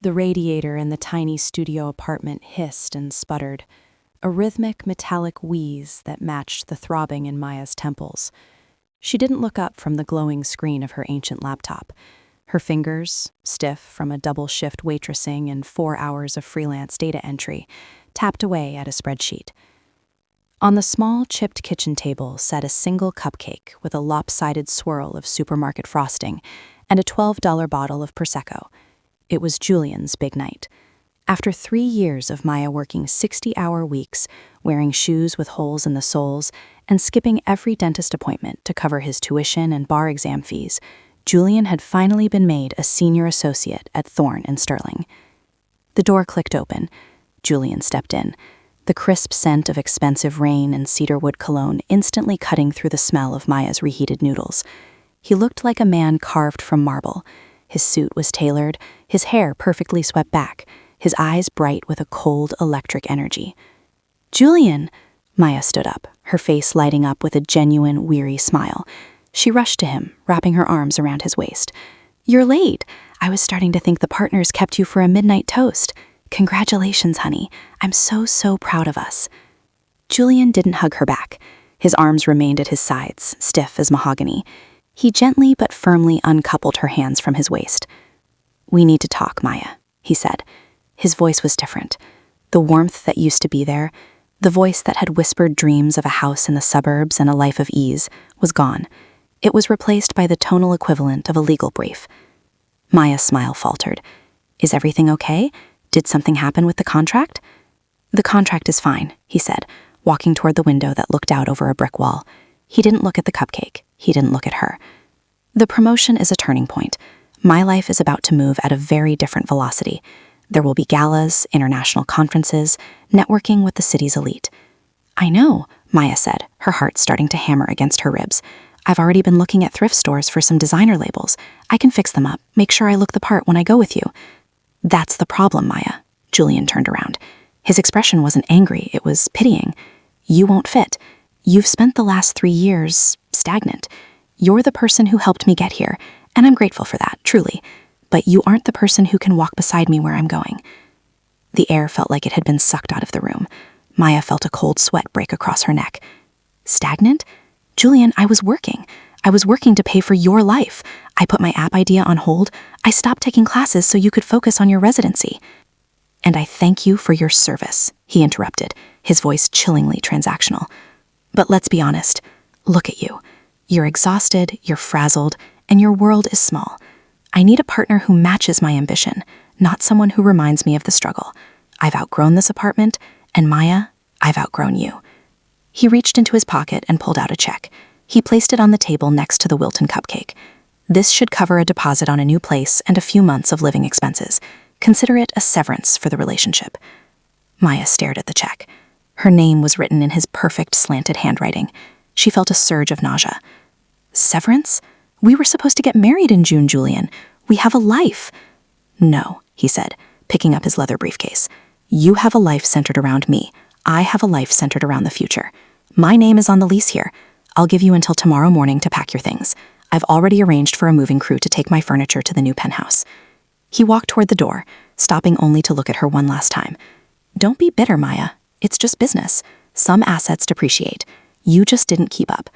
The radiator in the tiny studio apartment hissed and sputtered, a rhythmic metallic wheeze that matched the throbbing in Maya's temples. She didn't look up from the glowing screen of her ancient laptop. Her fingers, stiff from a double-shift waitressing and 4 hours of freelance data entry, tapped away at a spreadsheet. On the small, chipped kitchen table sat a single cupcake with a lopsided swirl of supermarket frosting and a $12 bottle of Prosecco. It was Julian's big night. After 3 years of Maya working 60-hour weeks, wearing shoes with holes in the soles, and skipping every dentist appointment to cover his tuition and bar exam fees, Julian had finally been made a senior associate at Thorne and Sterling. The door clicked open. Julian stepped in, the crisp scent of expensive rain and cedarwood cologne instantly cutting through the smell of Maya's reheated noodles. He looked like a man carved from marble. His suit was tailored, his hair perfectly swept back, his eyes bright with a cold, electric energy. "Julian!" Maya stood up, her face lighting up with a genuine, weary smile. She rushed to him, wrapping her arms around his waist. "You're late. I was starting to think the partners kept you for a midnight toast. Congratulations, honey. I'm so proud of us." Julian didn't hug her back. His arms remained at his sides, stiff as mahogany. He gently but firmly uncoupled her hands from his waist. "We need to talk, Maya," he said. His voice was different. The warmth that used to be there, the voice that had whispered dreams of a house in the suburbs and a life of ease, was gone. It was replaced by the tonal equivalent of a legal brief. Maya's smile faltered. "Is everything okay? Did something happen with the contract?" "The contract is fine," he said, walking toward the window that looked out over a brick wall. He didn't look at the cupcake. He didn't look at her. "The promotion is a turning point. My life is about to move at a very different velocity. There will be galas, international conferences, networking with the city's elite." "I know," Maya said, her heart starting to hammer against her ribs. "I've already been looking at thrift stores for some designer labels. I can fix them up, make sure I look the part when I go with you." "That's the problem, Maya." Julian turned around. His expression wasn't angry, it was pitying. "You won't fit. You've spent the last 3 years stagnant. You're the person who helped me get here, and I'm grateful for that, truly. But you aren't the person who can walk beside me where I'm going." The air felt like it had been sucked out of the room. Maya felt a cold sweat break across her neck. "Stagnant? Julian, I was working. I was working to pay for your life. I put my app idea on hold. I stopped taking classes so you could focus on your residency." "And I thank you for your service," he interrupted, his voice chillingly transactional. "But let's be honest. Look at you. You're exhausted, you're frazzled, and your world is small. I need a partner who matches my ambition, not someone who reminds me of the struggle. I've outgrown this apartment, and Maya, I've outgrown you." He reached into his pocket and pulled out a check. He placed it on the table next to the Wilton cupcake. "This should cover a deposit on a new place and a few months of living expenses. Consider it a severance for the relationship." Maya stared at the check. Her name was written in his perfect slanted handwriting. She felt a surge of nausea. "Severance? We were supposed to get married in June, Julian. We have a life." "No," he said, picking up his leather briefcase. "You have a life centered around me. I have a life centered around the future. My name is on the lease here. I'll give you until tomorrow morning to pack your things. I've already arranged for a moving crew to take my furniture to the new penthouse." He walked toward the door, stopping only to look at her one last time. "Don't be bitter, Maya. It's just business. Some assets depreciate. You just didn't keep up."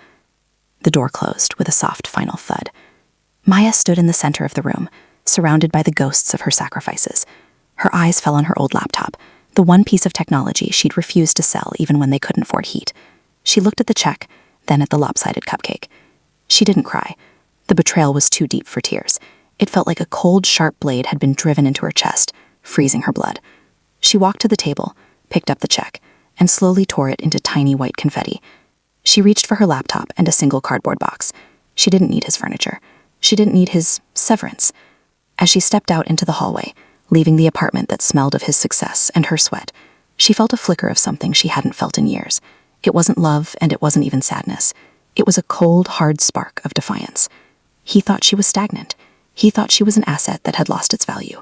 The door closed with a soft final thud. Maya stood in the center of the room, surrounded by the ghosts of her sacrifices. Her eyes fell on her old laptop, the one piece of technology she'd refused to sell even when they couldn't afford heat. She looked at the check, then at the lopsided cupcake. She didn't cry. The betrayal was too deep for tears. It felt like a cold, sharp blade had been driven into her chest, freezing her blood. She walked to the table, picked up the check, and slowly tore it into tiny white confetti. She reached for her laptop and a single cardboard box. She didn't need his furniture. She didn't need his severance. As she stepped out into the hallway, leaving the apartment that smelled of his success and her sweat, she felt a flicker of something she hadn't felt in years. It wasn't love, and it wasn't even sadness. It was a cold, hard spark of defiance. He thought she was stagnant. He thought she was an asset that had lost its value.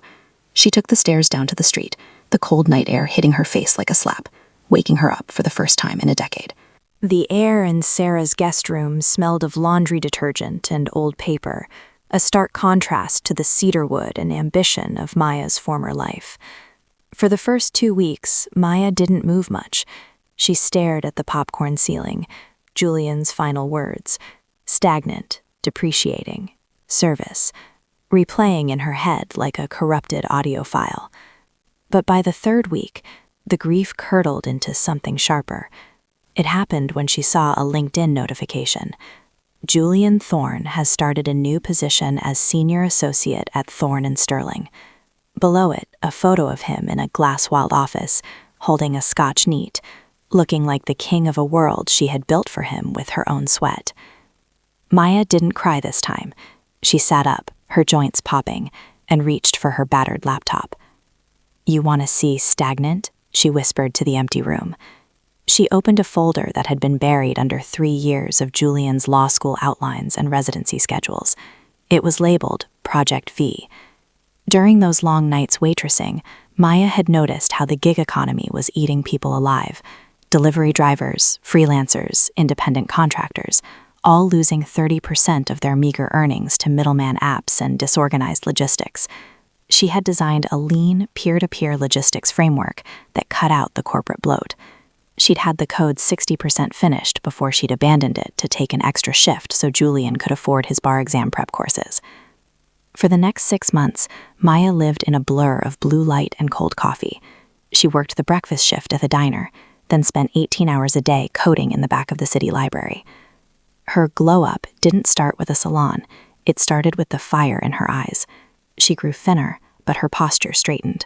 She took the stairs down to the street, the cold night air hitting her face like a slap, waking her up for the first time in a decade. The air in Sarah's guest room smelled of laundry detergent and old paper, a stark contrast to the cedarwood and ambition of Maya's former life. For the first 2 weeks, Maya didn't move much. She stared at the popcorn ceiling, Julian's final words, stagnant, depreciating, service, replaying in her head like a corrupted audio file. But by the 3rd week, the grief curdled into something sharper. It happened when she saw a LinkedIn notification. Julian Thorne has started a new position as senior associate at Thorne & Sterling. Below it, a photo of him in a glass-walled office, holding a Scotch neat, looking like the king of a world she had built for him with her own sweat. Maya didn't cry this time. She sat up, her joints popping, and reached for her battered laptop. "You want to see Stagnant?" she whispered to the empty room. She opened a folder that had been buried under 3 years of Julian's law school outlines and residency schedules. It was labeled Project V. During those long nights waitressing, Maya had noticed how the gig economy was eating people alive. Delivery drivers, freelancers, independent contractors, all losing 30% of their meager earnings to middleman apps and disorganized logistics. She had designed a lean, peer-to-peer logistics framework that cut out the corporate bloat. She'd had the code 60% finished before she'd abandoned it to take an extra shift so Julian could afford his bar exam prep courses. For the next 6 months, Maya lived in a blur of blue light and cold coffee. She worked the breakfast shift at the diner, then spent 18 hours a day coding in the back of the city library. Her glow-up didn't start with a salon. It started with the fire in her eyes. She grew thinner, but her posture straightened.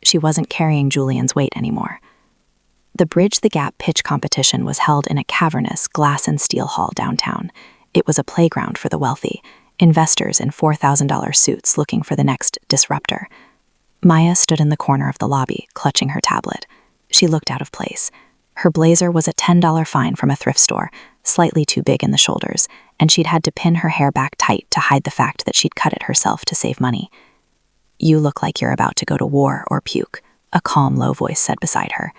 She wasn't carrying Julian's weight anymore. The Bridge the Gap pitch competition was held in a cavernous glass and steel hall downtown. It was a playground for the wealthy, investors in $4,000 suits looking for the next disruptor. Maya stood in the corner of the lobby, clutching her tablet. She looked out of place. Her blazer was a $10 fine from a thrift store, slightly too big in the shoulders, and she'd had to pin her hair back tight to hide the fact that she'd cut it herself to save money. "You look like you're about to go to war or puke," a calm, low voice said beside her.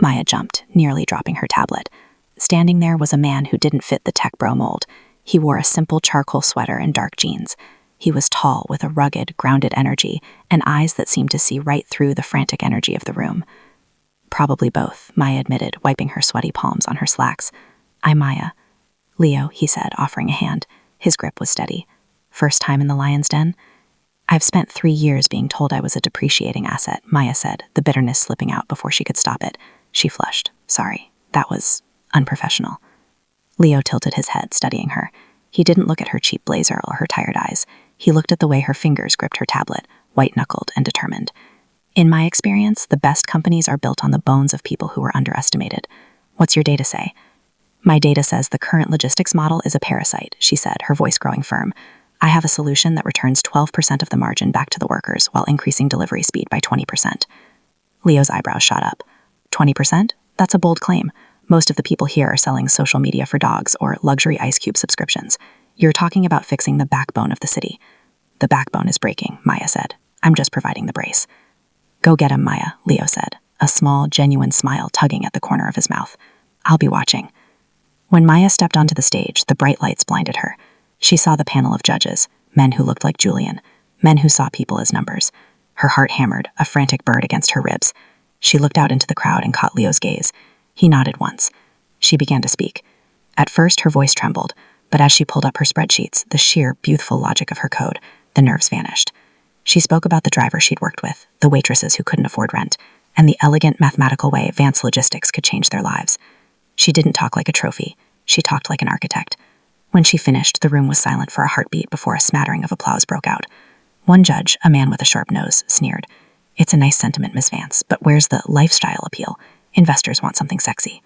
Maya jumped, nearly dropping her tablet. Standing there was a man who didn't fit the tech bro mold. He wore a simple charcoal sweater and dark jeans. He was tall, with a rugged, grounded energy, and eyes that seemed to see right through the frantic energy of the room. "Probably both," Maya admitted, wiping her sweaty palms on her slacks. "I'm Maya." "Leo," he said, offering a hand. His grip was steady. "First time in the lion's den?" "I've spent 3 years being told I was a depreciating asset," Maya said, the bitterness slipping out before she could stop it. She flushed. "Sorry, that was unprofessional." Leo tilted his head, studying her. He didn't look at her cheap blazer or her tired eyes. He looked at the way her fingers gripped her tablet, white-knuckled and determined. "In my experience, the best companies are built on the bones of people who were underestimated. What's your data say?" "My data says the current logistics model is a parasite," she said, her voice growing firm. "I have a solution that returns 12% of the margin back to the workers while increasing delivery speed by 20%. Leo's eyebrows shot up. 20%? That's a bold claim. Most of the people here are selling social media for dogs or luxury ice cube subscriptions. You're talking about fixing the backbone of the city." "The backbone is breaking," Maya said. "I'm just providing the brace." "Go get him, Maya," Leo said, a small, genuine smile tugging at the corner of his mouth. "I'll be watching." When Maya stepped onto the stage, the bright lights blinded her. She saw the panel of judges, men who looked like Julian, men who saw people as numbers. Her heart hammered, a frantic bird against her ribs. She looked out into the crowd and caught Leo's gaze. He nodded once. She began to speak. At first, her voice trembled, but as she pulled up her spreadsheets, the sheer, beautiful logic of her code, the nerves vanished. She spoke about the drivers she'd worked with, the waitresses who couldn't afford rent, and the elegant, mathematical way advanced logistics could change their lives. She didn't talk like a trophy. She talked like an architect. When she finished, the room was silent for a heartbeat before a smattering of applause broke out. One judge, a man with a sharp nose, sneered. "It's a nice sentiment, Miss Vance, but where's the lifestyle appeal? Investors want something sexy."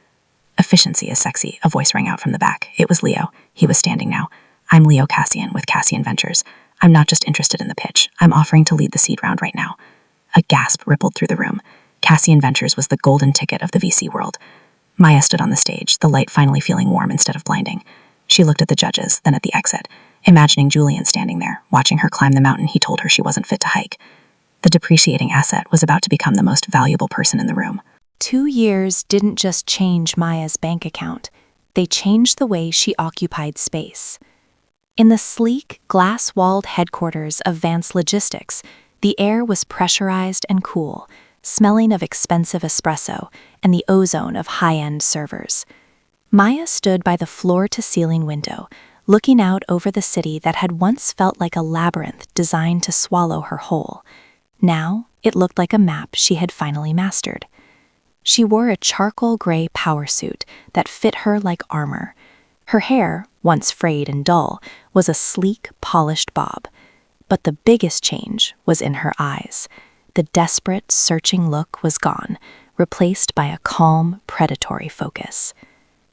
"Efficiency is sexy," a voice rang out from the back. It was Leo. He was standing now. "I'm Leo Cassian with Cassian Ventures. I'm not just interested in the pitch. I'm offering to lead the seed round right now." A gasp rippled through the room. Cassian Ventures was the golden ticket of the VC world. Maya stood on the stage, the light finally feeling warm instead of blinding. She looked at the judges, then at the exit, imagining Julian standing there, watching her climb the mountain he told her she wasn't fit to hike. The depreciating asset was about to become the most valuable person in the room. 2 years didn't just change Maya's bank account. They changed the way she occupied space. In the sleek, glass-walled headquarters of Vance Logistics, the air was pressurized and cool, smelling of expensive espresso and the ozone of high-end servers. Maya stood by the floor-to-ceiling window, looking out over the city that had once felt like a labyrinth designed to swallow her whole. Now, it looked like a map she had finally mastered. She wore a charcoal gray power suit that fit her like armor. Her hair, once frayed and dull, was a sleek, polished bob. But the biggest change was in her eyes. The desperate, searching look was gone, replaced by a calm, predatory focus.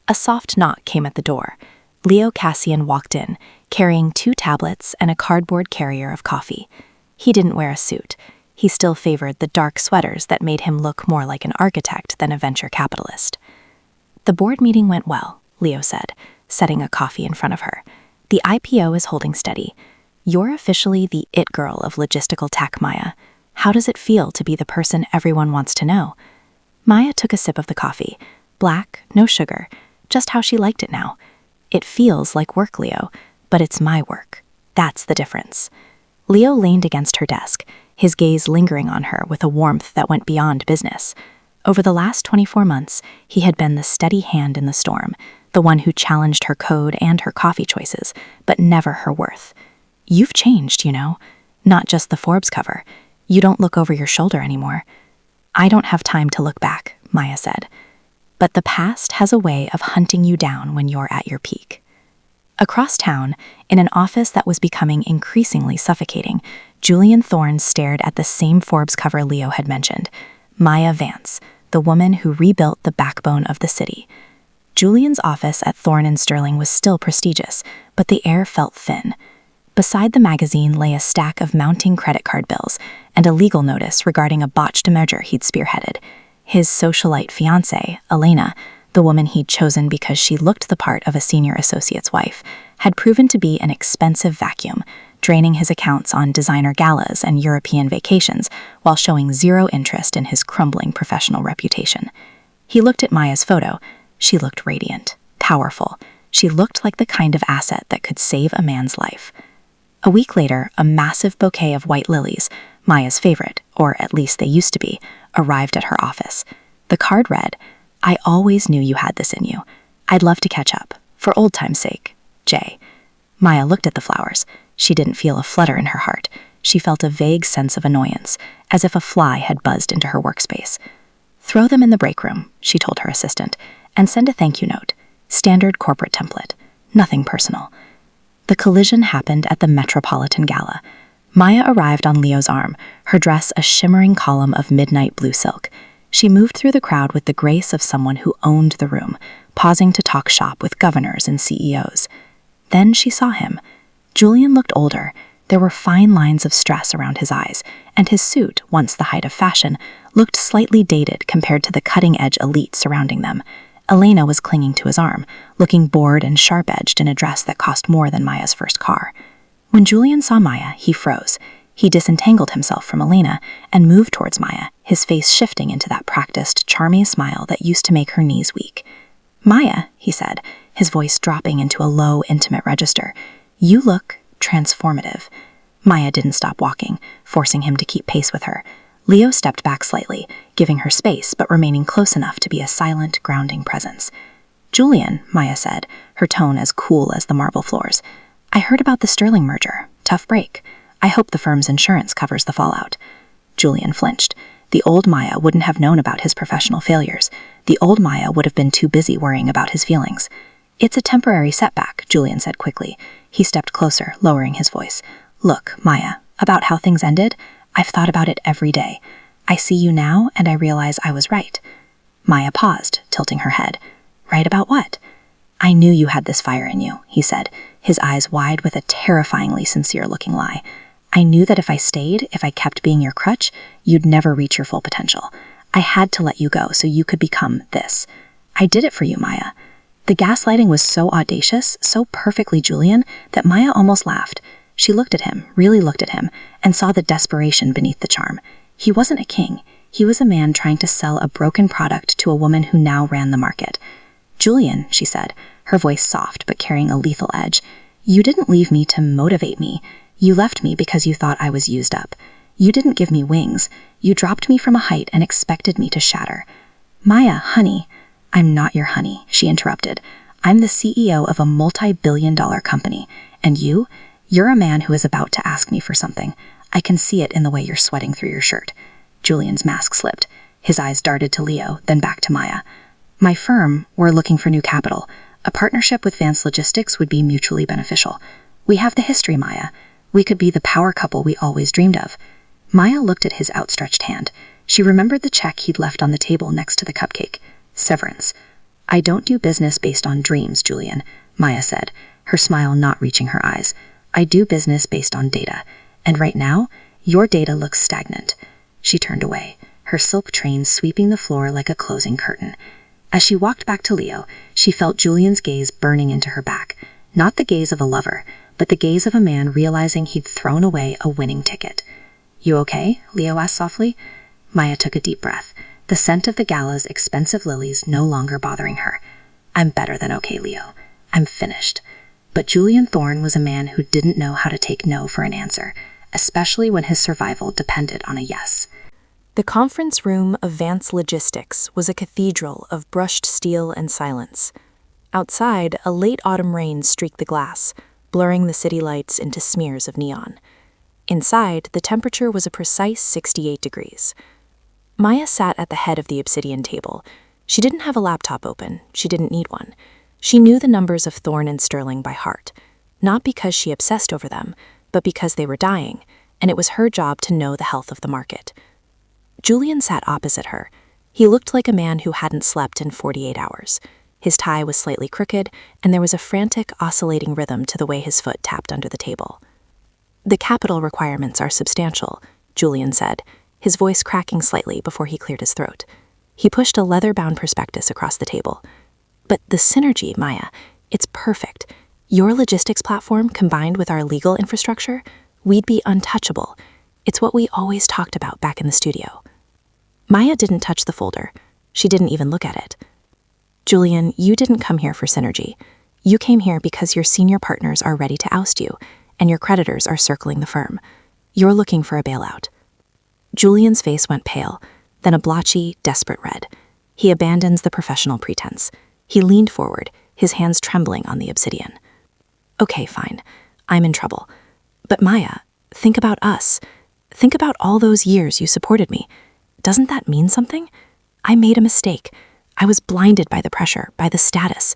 A soft knock came at the door. Leo Cassian walked in, carrying 2 tablets and a cardboard carrier of coffee. He didn't wear a suit. He still favored the dark sweaters that made him look more like an architect than a venture capitalist. "The board meeting went well," Leo said, setting a coffee in front of her. "The IPO is holding steady. You're officially the it girl of logistical tech, Maya. How does it feel to be the person everyone wants to know?" Maya took a sip of the coffee. Black, no sugar, just how she liked it now. "It feels like work, Leo, but it's my work. That's the difference." Leo leaned against her desk, his gaze lingering on her with a warmth that went beyond business. Over the last 24 months, he had been the steady hand in the storm, the one who challenged her code and her coffee choices, but never her worth. "You've changed, you know. Not just the Forbes cover. You don't look over your shoulder anymore." "I don't have time to look back," Maya said. "But the past has a way of hunting you down when you're at your peak." Across town, in an office that was becoming increasingly suffocating, Julian Thorne stared at the same Forbes cover Leo had mentioned, Maya Vance, the woman who rebuilt the backbone of the city. Julian's office at Thorne & Sterling was still prestigious, but the air felt thin. Beside the magazine lay a stack of mounting credit card bills and a legal notice regarding a botched merger he'd spearheaded. His socialite fiancé, Elena, the woman he'd chosen because she looked the part of a senior associate's wife, had proven to be an expensive vacuum, draining his accounts on designer galas and European vacations while showing zero interest in his crumbling professional reputation. He looked at Maya's photo. She looked radiant, powerful. She looked like the kind of asset that could save a man's life. A week later, a massive bouquet of white lilies, Maya's favorite, or at least they used to be, arrived at her office. The card read, "I always knew you had this in you. I'd love to catch up. For old time's sake. Jay." Maya looked at the flowers. She didn't feel a flutter in her heart. She felt a vague sense of annoyance, as if a fly had buzzed into her workspace. "Throw them in the break room," she told her assistant, "and send a thank you note. Standard corporate template. Nothing personal." The collision happened at the Metropolitan Gala. Maya arrived on Leo's arm, her dress a shimmering column of midnight blue silk. She moved through the crowd with the grace of someone who owned the room, pausing to talk shop with governors and CEOs. Then she saw him. Julian looked older. There were fine lines of stress around his eyes, and his suit, once the height of fashion, looked slightly dated compared to the cutting-edge elite surrounding them. Elena was clinging to his arm, looking bored and sharp-edged in a dress that cost more than Maya's first car. When Julian saw Maya, he froze. He disentangled himself from Elena and moved towards Maya, his face shifting into that practiced, charming smile that used to make her knees weak. "Maya," he said, his voice dropping into a low, intimate register, "you look transformative." Maya didn't stop walking, forcing him to keep pace with her. Leo stepped back slightly, giving her space but remaining close enough to be a silent, grounding presence. "Julian," Maya said, her tone as cool as the marble floors, "I heard about the Sterling merger. Tough break. I hope the firm's insurance covers the fallout." Julian flinched. The old Maya wouldn't have known about his professional failures. The old Maya would have been too busy worrying about his feelings. "It's a temporary setback," Julian said quickly. He stepped closer, lowering his voice. "Look, Maya, about how things ended, I've thought about it every day. I see you now, and I realize I was right." Maya paused, tilting her head. "Right about what?" "I knew you had this fire in you," he said, his eyes wide with a terrifyingly sincere-looking lie. "I knew that if I stayed, if I kept being your crutch, you'd never reach your full potential. I had to let you go so you could become this. I did it for you, Maya." The gaslighting was so audacious, so perfectly Julian, that Maya almost laughed. She looked at him, really looked at him, and saw the desperation beneath the charm. He wasn't a king. He was a man trying to sell a broken product to a woman who now ran the market. "Julian," she said, her voice soft but carrying a lethal edge, You didn't leave me to motivate me. You left me because you thought I was used up. You didn't give me wings. You dropped me from a height and expected me to shatter. Maya, honey. I'm not your honey, she interrupted. I'm the CEO of a multi-billion-dollar company, and you're a man who is about to ask me for something. I can see it in the way you're sweating through your shirt. Julian's mask slipped. His eyes darted to Leo, then back to Maya. My firm, we're looking for new capital. A partnership with Vance Logistics would be mutually beneficial. We have the history, Maya. We could be the power couple we always dreamed of. Maya looked at his outstretched hand. She remembered the check he'd left on the table next to the cupcake. Severance. I don't do business based on dreams, Julian, Maya said, her smile not reaching her eyes. I do business based on data. And right now, your data looks stagnant. She turned away, her silk train sweeping the floor like a closing curtain. As she walked back to Leo, she felt Julian's gaze burning into her back. Not the gaze of a lover, but the gaze of a man realizing he'd thrown away a winning ticket. You okay? Leo asked softly. Maya took a deep breath, the scent of the gala's expensive lilies no longer bothering her. I'm better than okay, Leo. I'm finished. But Julian Thorne was a man who didn't know how to take no for an answer, especially when his survival depended on a yes. The conference room of Vance Logistics was a cathedral of brushed steel and silence. Outside, a late autumn rain streaked the glass, blurring the city lights into smears of neon. Inside, the temperature was a precise 68 degrees. Maya sat at the head of the obsidian table. She didn't have a laptop open. She didn't need one. She knew the numbers of Thorne and Sterling by heart, not because she obsessed over them, but because they were dying, and it was her job to know the health of the market. Julian sat opposite her. He looked like a man who hadn't slept in 48 hours. His tie was slightly crooked, and there was a frantic, oscillating rhythm to the way his foot tapped under the table. The capital requirements are substantial, Julian said, his voice cracking slightly before he cleared his throat. He pushed a leather-bound prospectus across the table. But the synergy, Maya, it's perfect. Your logistics platform combined with our legal infrastructure, we'd be untouchable. It's what we always talked about back in the studio. Maya didn't touch the folder. She didn't even look at it. Julian, you didn't come here for synergy. You came here because your senior partners are ready to oust you, and your creditors are circling the firm. You're looking for a bailout. Julian's face went pale, then a blotchy, desperate red. He abandons the professional pretense. He leaned forward, his hands trembling on the obsidian. Okay, fine. I'm in trouble. But Maya, think about us. Think about all those years you supported me. Doesn't that mean something? I made a mistake. I was blinded by the pressure, by the status.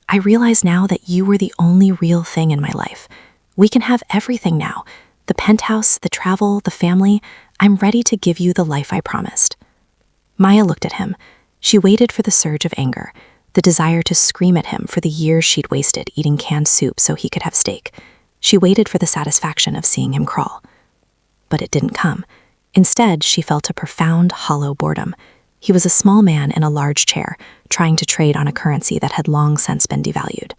I realize now that you were the only real thing in my life. We can have everything now. The penthouse, the travel, the family. I'm ready to give you the life I promised. Maya looked at him. She waited for the surge of anger, the desire to scream at him for the years she'd wasted eating canned soup so he could have steak. She waited for the satisfaction of seeing him crawl. But it didn't come. Instead, she felt a profound, hollow boredom. He was a small man in a large chair, trying to trade on a currency that had long since been devalued.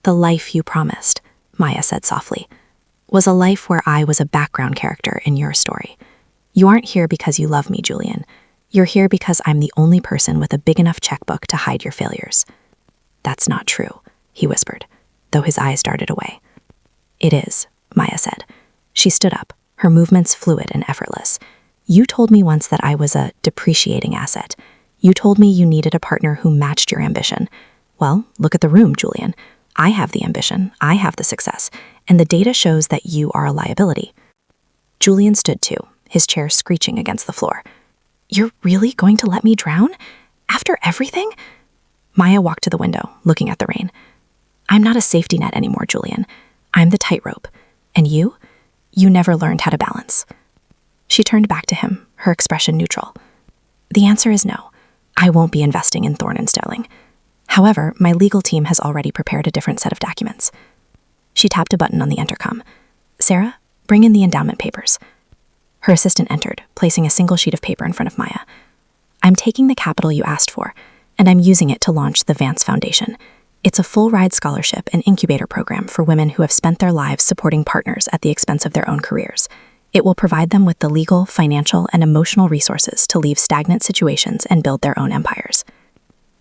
The life you promised, Maya said softly, was a life where I was a background character in your story. You aren't here because you love me, Julian. You're here because I'm the only person with a big enough checkbook to hide your failures. That's not true, he whispered, though his eyes darted away. It is, Maya said. She stood up, her movements fluid and effortless. You told me once that I was a depreciating asset. You told me you needed a partner who matched your ambition. Well, look at the room, Julian. I have the ambition, I have the success, and the data shows that you are a liability. Julian stood too, his chair screeching against the floor. You're really going to let me drown? After everything? Maya walked to the window, looking at the rain. I'm not a safety net anymore, Julian. I'm the tightrope. And you? You never learned how to balance. She turned back to him, her expression neutral. The answer is no. I won't be investing in Thorne and Sterling. However, my legal team has already prepared a different set of documents. She tapped a button on the intercom. Sarah, bring in the endowment papers. Her assistant entered, placing a single sheet of paper in front of Maya. I'm taking the capital you asked for, and I'm using it to launch the Vance Foundation. It's a full-ride scholarship and incubator program for women who have spent their lives supporting partners at the expense of their own careers. It will provide them with the legal, financial, and emotional resources to leave stagnant situations and build their own empires.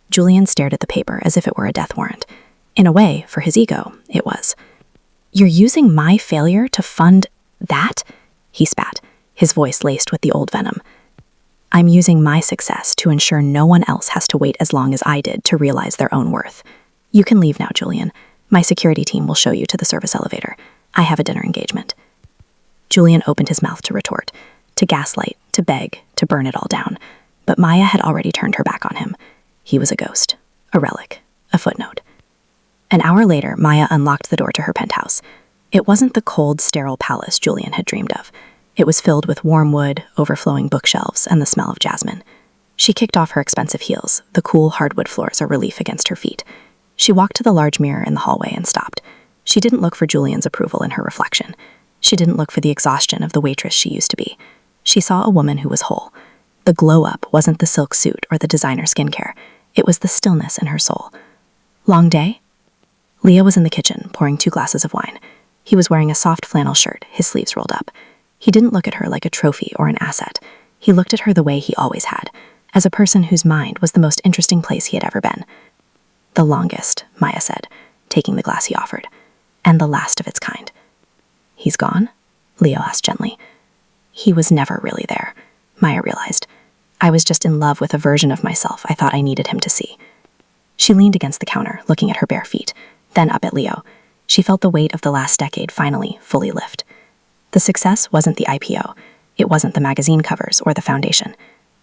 Julian stared at the paper as if it were a death warrant. In a way, for his ego, it was. You're using my failure to fund that? He spat, his voice laced with the old venom. I'm using my success to ensure no one else has to wait as long as I did to realize their own worth. You can leave now, Julian. My security team will show you to the service elevator. I have a dinner engagement. Julian opened his mouth to retort, to gaslight, to beg, to burn it all down. But Maya had already turned her back on him. He was a ghost, a relic, a footnote. An hour later, Maya unlocked the door to her penthouse. It wasn't the cold, sterile palace Julian had dreamed of. It was filled with warm wood, overflowing bookshelves, and the smell of jasmine. She kicked off her expensive heels, the cool hardwood floors a relief against her feet. She walked to the large mirror in the hallway and stopped. She didn't look for Julian's approval in her reflection. She didn't look for the exhaustion of the waitress she used to be. She saw a woman who was whole. The glow-up wasn't the silk suit or the designer skincare. It was the stillness in her soul. Long day? Leo was in the kitchen, pouring 2 glasses of wine. He was wearing a soft flannel shirt, his sleeves rolled up. He didn't look at her like a trophy or an asset. He looked at her the way he always had, as a person whose mind was the most interesting place he had ever been. The longest, Maya said, taking the glass he offered, and the last of its kind. He's gone? Leo asked gently. He was never really there, Maya realized. I was just in love with a version of myself I thought I needed him to see. She leaned against the counter, looking at her bare feet, then up at Leo. She felt the weight of the last decade finally, fully lift. The success wasn't the IPO. It wasn't the magazine covers or the foundation.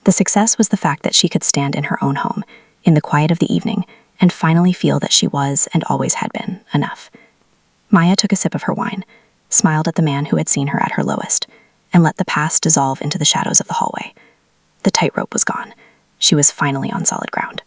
The success was the fact that she could stand in her own home, in the quiet of the evening, and finally feel that she was, and always had been, enough. Maya took a sip of her wine, smiled at the man who had seen her at her lowest, and let the past dissolve into the shadows of the hallway. The tightrope was gone. She was finally on solid ground.